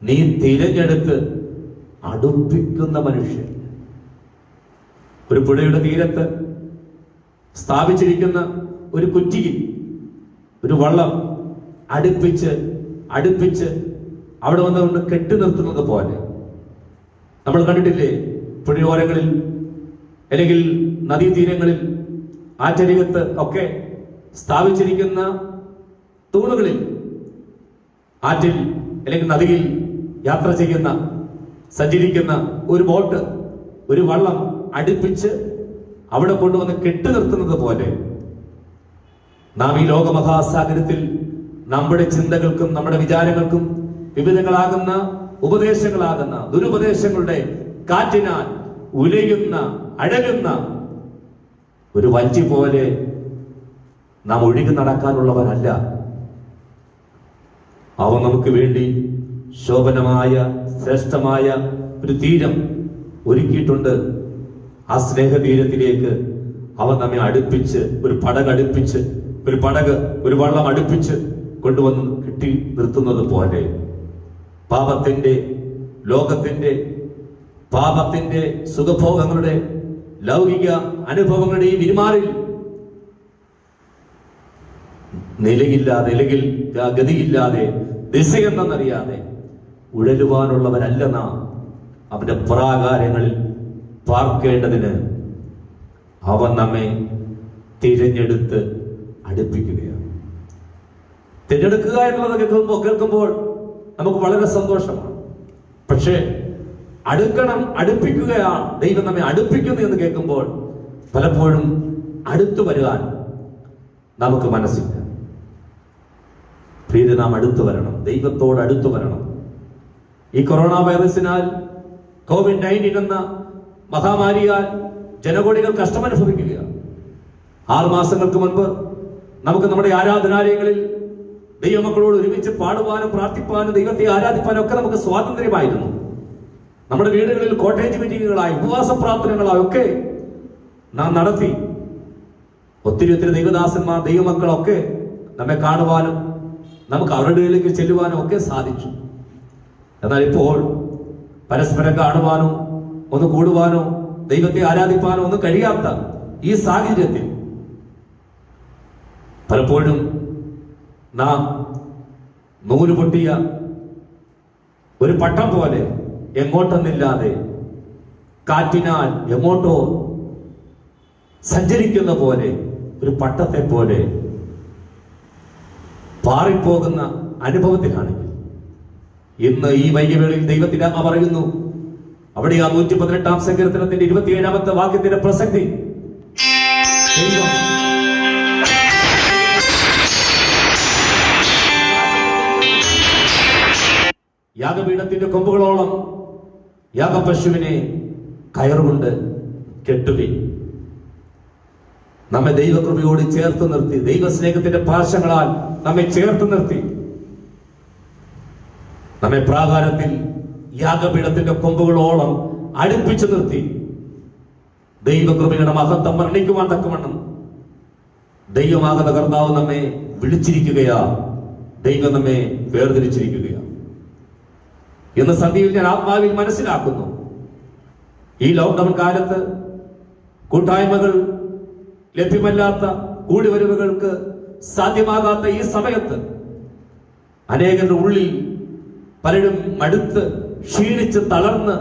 നീ തിരഞ്ഞെടുത്ത് അടുപ്പിക്കുന്ന മനുഷ്യൻ. ഒരു പുഴയുടെ തീരത്ത് സ്ഥാപിച്ചിരിക്കുന്ന ഒരു കുറ്റിയിൽ ഒരു വള്ളം അടുപ്പിച്ച് അവിടെ വന്നുകൊണ്ട് കെട്ടി നിർത്തുന്നത് പോലെ നമ്മൾ കണ്ടിട്ടില്ലേ? പുഴയോരങ്ങളിൽ അല്ലെങ്കിൽ നദീതീരങ്ങളിൽ, ആറ്റരികത്ത് ഒക്കെ സ്ഥാപിച്ചിരിക്കുന്ന തൂണുകളിൽ ആറ്റിൽ അല്ലെങ്കിൽ നദിയിൽ യാത്ര ചെയ്യുന്ന സഞ്ചരിക്കുന്ന ഒരു ബോട്ട്, ഒരു വള്ളം അടുപ്പിച്ച് അവിടെ കൊണ്ടുവന്ന് കെട്ടി നിർത്തുന്നത് പോലെ നാം ഈ ലോകമഹാസാഗരത്തിൽ നമ്മുടെ ചിന്തകൾക്കും നമ്മുടെ വിചാരങ്ങൾക്കും വിവിധങ്ങളാകുന്ന ഉപദേശങ്ങളാകുന്ന ദുരുപദേശങ്ങളുടെ കാറ്റിനാൽ ഉലയുന്ന അഴകുന്ന ഒരു വഞ്ചി പോലെ നാം ഒഴുകി നടക്കാനുള്ളവരല്ല. അവ നമുക്ക് വേണ്ടി ശോഭനമായ ശ്രേഷ്ഠമായ ഒരു തീരം ഒരുക്കിയിട്ടുണ്ട്. ആ സ്നേഹതീരത്തിലേക്ക് അവൻ നമ്മെ അടുപ്പിച്ച് ഒരു വള്ളം അടുപ്പിച്ച് കൊണ്ടുവന്ന് കെട്ടി നിർത്തുന്നത് പോലെ പാപത്തിന്റെ ലോകത്തിന്റെ പാപത്തിന്റെ സുഖഭോഗങ്ങളുടെ ലൗകിക അനുഭവങ്ങളുടെ ഈ വിരുമാറിൽ നിലയില്ലാതെ അല്ലെങ്കിൽ ഗതിയില്ലാതെ ദിശയെന്നറിയാതെ ഉഴലുവാനുള്ളവരല്ല നാം. അവന്റെ പ്രാകാരങ്ങളിൽ പാർക്കേണ്ടതിന് അവൻ നമ്മെ തിരഞ്ഞെടുത്ത് അടുപ്പിക്കുകയാണ്. തിരഞ്ഞെടുക്കുക എന്നുള്ളത് കേൾക്കുമ്പോൾ നമുക്ക് വളരെ സന്തോഷമാണ്. പക്ഷേ അടുപ്പിക്കുകയാണ്, ദൈവം നമ്മെ അടുപ്പിക്കുന്നു എന്ന് കേൾക്കുമ്പോൾ പലപ്പോഴും അടുത്തു വരാൻ നമുക്ക് മനസ്സില്ല. പ്രിയരെ, നാം അടുത്തു വരണം, ദൈവത്തോട് അടുത്തു വരണം. ഈ കൊറോണ വൈറസിനാൽ COVID-19 എന്ന മഹാമാരിയാൽ ജനകോടികൾ കഷ്ടമനുഭവിക്കുകയാണ്. 6 മാസങ്ങൾക്ക് മുൻപ് നമുക്ക് നമ്മുടെ ആരാധനാലയങ്ങളിൽ ദൈവമക്കളോട് ഒരുമിച്ച് പാടുവാനും പ്രാർത്ഥിപ്പാനും ദൈവത്തെ ആരാധിപ്പാനും ഒക്കെ നമുക്ക് സ്വാതന്ത്ര്യമായിരുന്നു. നമ്മുടെ വീടുകളിൽ കോട്ടേജ് മീറ്റിങ്ങുകളായി ഉപവാസ പ്രാർത്ഥനകളായി ഒക്കെ നാം നടത്തി. ഒത്തിരി ദൈവദാസന്മാർ ദൈവമക്കളൊക്കെ നമ്മെ കാണുവാനും നമുക്ക് അവരുടെ ഇടയിലേക്ക് ചെല്ലുവാനും ഒക്കെ സാധിച്ചു. എന്നാൽ ഇപ്പോൾ പരസ്പരം കാണുവാനോ ഒന്ന് കൂടുവാനോ ദൈവത്തെ ആരാധിപ്പാനോ ഒന്നും കഴിയാത്ത ഈ സാഹചര്യത്തിൽ പലപ്പോഴും നാം നൂല് പൊട്ടിയ ഒരു പട്ടം പോലെ എങ്ങോട്ടെന്നില്ലാതെ കാറ്റിനാൽ എങ്ങോട്ടോ സഞ്ചരിക്കുന്ന പോലെ ഒരു പട്ടത്തെ പോലെ പാറിപ്പോകുന്ന അനുഭവത്തിലാണെങ്കിൽ ഇന്ന് ഈ വൈകിവേളയിൽ ദൈവത്തിന്റെ അമ്മ പറയുന്നു, അവിടെ ആ 118-ാം സങ്കീർത്തനത്തിന്റെ 27-ാമത്തെ വാക്യത്തിന്റെ പ്രസക്തി യാഗപീഠത്തിന്റെ കൊമ്പുകളോളം യാഗപശുവിനെ കയറുകൊണ്ട് കെട്ടുകയും നമ്മെ ദൈവകൃപയോട് ചേർത്ത് നിർത്തി, ദൈവസ്നേഹത്തിന്റെ പാശങ്ങളാൽ നമ്മെ ചേർത്ത് നിർത്തി, നമ്മെ പ്രാകാരത്തിൽ യാഗപീഠത്തിന്റെ കൊമ്പുകളോളം അടുപ്പിച്ചു നിർത്തി ദൈവകൃപയുടെ മഹത്വം വർണ്ണിക്കുവാൻ തക്കവണ്ണം ദൈവമാകുന്ന കർത്താവ് നമ്മെ വിളിച്ചിരിക്കുകയാ, ദൈവം നമ്മെ വേർതിരിച്ചിരിക്കുകയാ. ഇന്ന് സന്ധ്യയിൽ ഞാൻ ആത്മാവിൽ മനസ്സിലാക്കുന്നു, ഈ ലോക്ക്ഡൌൺ കാലത്ത് കൂട്ടായ്മകൾ ലഭ്യമല്ലാത്ത കൂടിവരവുകൾക്ക് സാധ്യമാകാത്ത ഈ സമയത്ത് അനേകരുടെ ഉള്ളിൽ പലരും മടുത്ത് ക്ഷീണിച്ച് തളർന്ന്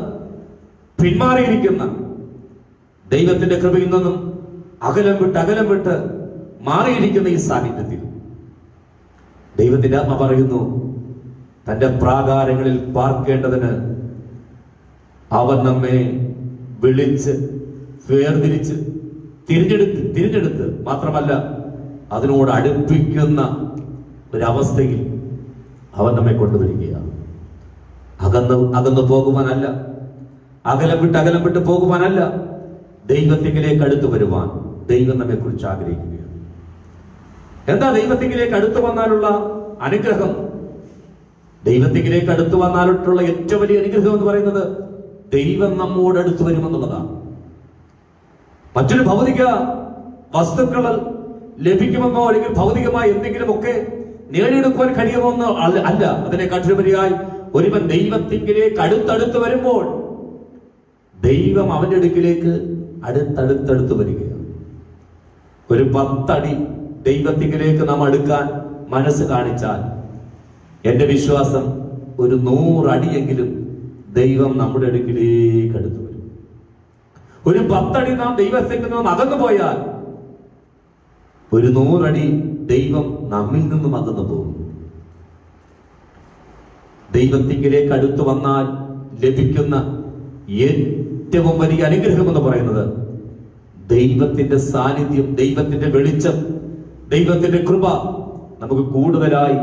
പിന്മാറിയിരിക്കുന്ന, ദൈവത്തിന്റെ കൃപയിൽ നിന്നും അകലം വിട്ട് മാറിയിരിക്കുന്ന ഈ സാഹചര്യത്തിൽ ദൈവത്തിന്റെ ആത്മ പറയുന്നു, തന്റെ പ്രാകാരങ്ങളിൽ പാർക്കേണ്ടതിന് അവൻ നമ്മെ വിളിച്ച് വേർതിരിച്ച് തിരഞ്ഞെടുത്ത് മാത്രമല്ല അതിനോട് അടുപ്പിക്കുന്ന ഒരവസ്ഥയിൽ അവൻ നമ്മെ കൊണ്ടുവരികയാണ്. അകന്നു പോകുവാനല്ല, അകലം വിട്ട് പോകുവാനല്ല, ദൈവത്തിലേക്ക് അടുത്തു വരുവാൻ ദൈവം നമ്മെ കുറിച്ച് ആഗ്രഹിക്കുകയാണ്. എന്താ ദൈവത്തിലേക്ക് അടുത്തു വന്നാലുള്ള അനുഗ്രഹം? ദൈവത്തിലേക്ക് അടുത്തു വന്നാലുള്ള ഏറ്റവും വലിയ അനുഗ്രഹം എന്ന് പറയുന്നത് ദൈവം നമ്മോട് അടുത്തു വരുമെന്നുള്ളതാണ്. മറ്റൊരു ഭൗതിക വസ്തുക്കൾ ലഭിക്കുമെന്നോ അല്ലെങ്കിൽ ഭൗതികമായി എന്തെങ്കിലും ഒക്കെ നേടിയെടുക്കുവാൻ കഴിയുമെന്നോ അല്ല. അതിനെക്കാട്ടിലുപരിയായി ഒരുവൻ ദൈവത്തിലേക്ക് അടുത്തടുത്ത് വരുമ്പോൾ ദൈവം അവന്റെ അടുക്കിലേക്ക് അടുത്തടുത്ത് വരികയാണ്. ഒരു 10 അടി ദൈവത്തിലേക്ക് നാം അടുക്കാൻ മനസ്സ് കാണിച്ചാൽ എന്റെ വിശ്വാസം ഒരു 100 അടിയെങ്കിലും ദൈവം നമ്മുടെ അടുക്കിലേക്ക് അടുത്തു വരും. ഒരു 10 അടി നാം ദൈവത്തിൽ നിന്നും അകന്നു പോയാൽ ഒരു 100 അടി ദൈവം നമ്മിൽ നിന്നും അകന്നു പോകും. ദൈവത്തിങ്കിലേക്ക് അടുത്തു വന്നാൽ ലഭിക്കുന്ന ഏറ്റവും വലിയ അനുഗ്രഹം എന്ന് പറയുന്നത് ദൈവത്തിന്റെ സാന്നിധ്യം, ദൈവത്തിന്റെ വെളിച്ചം, ദൈവത്തിന്റെ കൃപ നമുക്ക് കൂടുതലായി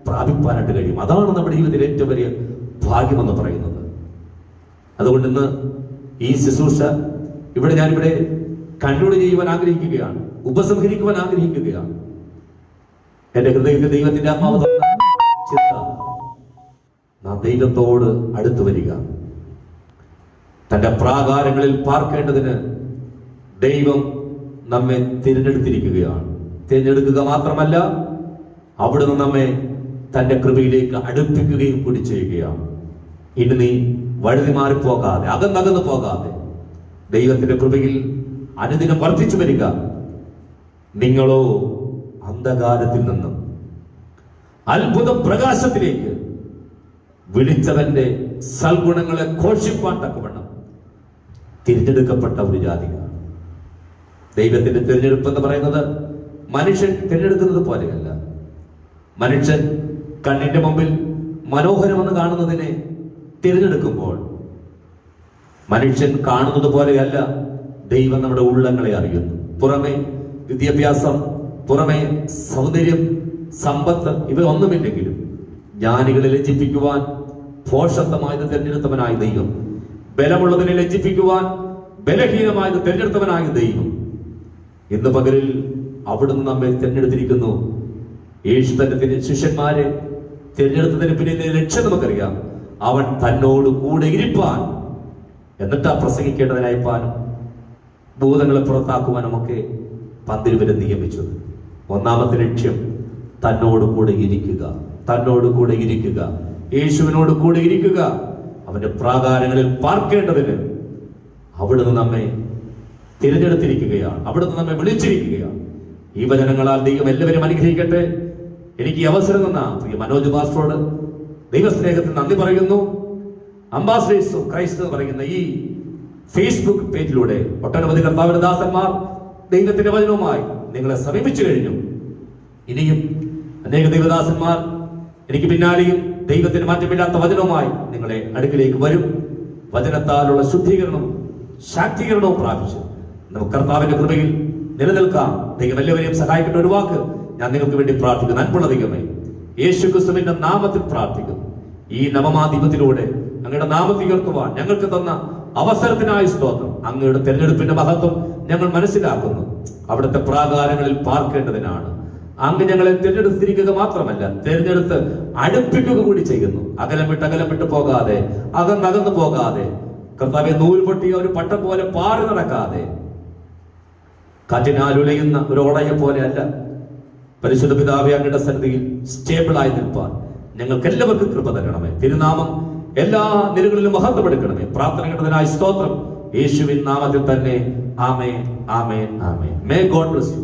പ്രാപിപ്പാനായിട്ട് കഴിയും. അതാണ് നമ്മുടെ ജീവിതത്തിലെ ഏറ്റവും വലിയ ഭാഗ്യമെന്ന് പറയുന്നത്. അതുകൊണ്ട് ഇന്ന് ഈ ശുശ്രൂഷ ഞാനിവിടെ കൺക്ലൂഡ് ചെയ്യുവാൻ ആഗ്രഹിക്കുകയാണ്, ഉപസംഹരിക്കുവാൻ ആഗ്രഹിക്കുകയാണ്. എന്റെ ഹൃദയത്തിൽ ദൈവത്തിന്റെ ആത്മാവ് ചിന്ത, നാം ദൈവത്തോട് അടുത്തു വരിക. തന്റെ പ്രാകാരങ്ങളിൽ പാർക്കേണ്ടതിന് ദൈവം നമ്മെ തിരഞ്ഞെടുത്തിരിക്കുകയാണ്. തിരഞ്ഞെടുക്കുക മാത്രമല്ല, അവിടുന്ന് നമ്മെ തന്റെ കൃപയിലേക്ക് അടുപ്പിക്കുകയും കൂടി ചെയ്യുകയാണ്. ഇനി നീ വഴുതി മാറിപ്പോകാതെ, അകന്നകന്നു പോകാതെ ദൈവത്തിന്റെ കൃപയിൽ അനുദിനം വർദ്ധിച്ചു വരിക. നിങ്ങളോ അന്ധകാരത്തിൽ നിന്നും അത്ഭുത പ്രകാശത്തിലേക്ക് വിളിച്ചവന്റെ സൽഗുണങ്ങളെ ഘോഷിപ്പാൻ തക്കവണ്ണം തിരഞ്ഞെടുക്കപ്പെട്ട ഒരു ജാതിയാണ്. ദൈവത്തിന്റെ തിരഞ്ഞെടുപ്പ് എന്ന് പറയുന്നത് മനുഷ്യൻ തിരഞ്ഞെടുക്കുന്നത് പോലെയല്ല. മനുഷ്യൻ കണ്ണിന്റെ മുമ്പിൽ മനോഹരമെന്ന് കാണുന്നതിനെ തിരഞ്ഞെടുക്കുമ്പോൾ മനുഷ്യൻ കാണുന്നത് പോലെയല്ല ദൈവം നമ്മുടെ ഉള്ളങ്ങളെ അറിയുന്നു. പുറമെ വിദ്യാഭ്യാസം, പുറമെ സൗന്ദര്യം, സമ്പത്ത് ഇവയൊന്നുമില്ലെങ്കിലും ജ്ഞാനികളെ ലജ്ജിപ്പിക്കുവാൻ ഭോഷത്വമായത് തിരഞ്ഞെടുത്തവനായ ദൈവം, ബലമുള്ളതിനെ ലജ്ജിപ്പിക്കുവാൻ ബലഹീനമായത് തിരഞ്ഞെടുത്തവനായ ദൈവം ഇന്ന് പകലിൽ അവിടുന്ന് നമ്മെ തിരഞ്ഞെടുത്തിരിക്കുന്നു. യേശു തന്റെ ശിഷ്യന്മാരെ തിരഞ്ഞെടുത്തതിന് പിന്നിലെ ലക്ഷ്യം നമുക്കറിയാം. അവൻ തന്നോട് കൂടെ ഇരിപ്പാൻ, എന്നിട്ടാ പ്രസംഗിക്കേണ്ടതിനയപ്പാനും ഭൂതങ്ങളെ പുറത്താക്കുവാനും ഒക്കെ പന്തിരുവരെ നിയമിച്ചത്. ഒന്നാമത്തെ ലക്ഷ്യം തന്നോട് കൂടെ ഇരിക്കുക, തന്നോട് കൂടെ ഇരിക്കുക, യേശുവിനോട് കൂടെ ഇരിക്കുക, അവന്റെ പ്രാകാരങ്ങളിൽ പാർക്കേണ്ടതിന് അവിടുന്ന് നമ്മെ തിരഞ്ഞെടുത്തിരിക്കുകയാണ്, അവിടുന്ന് നമ്മെ വിളിച്ചിരിക്കുകയാണ്. ഈ വചനങ്ങളാൽ ദൈവം എല്ലാവരും അനുഗ്രഹിക്കട്ടെ. എനിക്ക് ഈ അവസരം തന്ന പ്രിയ മനോജ് പാസ്റ്ററോട് ദൈവസ്നേഹത്തിൽ നന്ദി പറയുന്നു. അംബാസഡേഴ്സ് ഓഫ് ക്രൈസ്റ്റ് എന്ന് പറയുന്ന ഈ ഫേസ്ബുക്ക് പേജിലൂടെ ഒട്ടനവധി കർത്താവിന്റെ ദാസന്മാർ ദൈവത്തിന്റെ വചനവുമായി നിങ്ങളെ സമീപിച്ചു കഴിഞ്ഞു. ഇനിയും അനേക ദൈവദാസന്മാർ എനിക്ക് പിന്നാലെയും ദൈവത്തിന് മാറ്റമില്ലാത്ത വചനവുമായി നിങ്ങളെ അടുക്കിലേക്ക് വരും. വചനത്താലുള്ള ശുദ്ധീകരണവും ശാക്തീകരണവും പ്രാപിച്ച് നമുക്ക് കർത്താവിന്റെ കൃപയിൽ നിലനിൽക്കാം. ദൈവം എല്ലാവരെയും സഹായിക്കേണ്ട ഒരു വാക്ക് ഞാൻ നിങ്ങൾക്ക് വേണ്ടി പ്രാർത്ഥിക്കുന്നു. അൻപുള്ള ദൈവമേ, യേശു ക്രിസ്തുവിന്റെ നാമത്തിൽ പ്രാർത്ഥിക്കുന്നു. ഈ നവമാധിപത്തിലൂടെ അങ്ങയുടെ നാമത്തിൽ ഉയർത്തുവാൻ ഞങ്ങൾക്ക് തന്ന അവസരത്തിനായി സ്തോത്രം. അങ്ങയുടെ തെരഞ്ഞെടുപ്പിന്റെ മഹത്വം ഞങ്ങൾ മനസ്സിലാക്കുന്നു. അവിടുത്തെ പ്രാകാരങ്ങളിൽ പാർക്കേണ്ടതിനാണ് അങ്ങ് ഞങ്ങളെ തിരഞ്ഞെടുത്തിരിക്കുക മാത്രമല്ല, തിരഞ്ഞെടുത്ത് അടുപ്പിക്കുക കൂടി ചെയ്യുന്നു. അകലം വിട്ട് പോകാതെ, അകന്നകന്നു പോകാതെ, കർത്താവെ നൂൽ പൊട്ടിയ ഒരു പട്ടം പോലെ പാറി നടക്കാതെ, കാറ്റിനാലുലയുന്ന ഒരു ഓടയെ പോലെ അല്ല, പരിശുദ്ധ പിതാവേ അങ്ങയുടെ സന്നിധിയിൽ സ്റ്റേബിളായി നിൽപ്പാൻ ഞങ്ങൾക്ക് എല്ലാവർക്കും കൃപ തരണമേ. തിരുനാമം എല്ലാ നിലകളിലും മഹത്വപ്പെടുക്കണമേ. പ്രാർത്ഥന കേട്ടതിനായി സ്തോത്രം. യേശുവിൻ നാമത്തിൽ തന്നെ. ആമേൻ, ആമേൻ, ആമേൻ. May God bless U.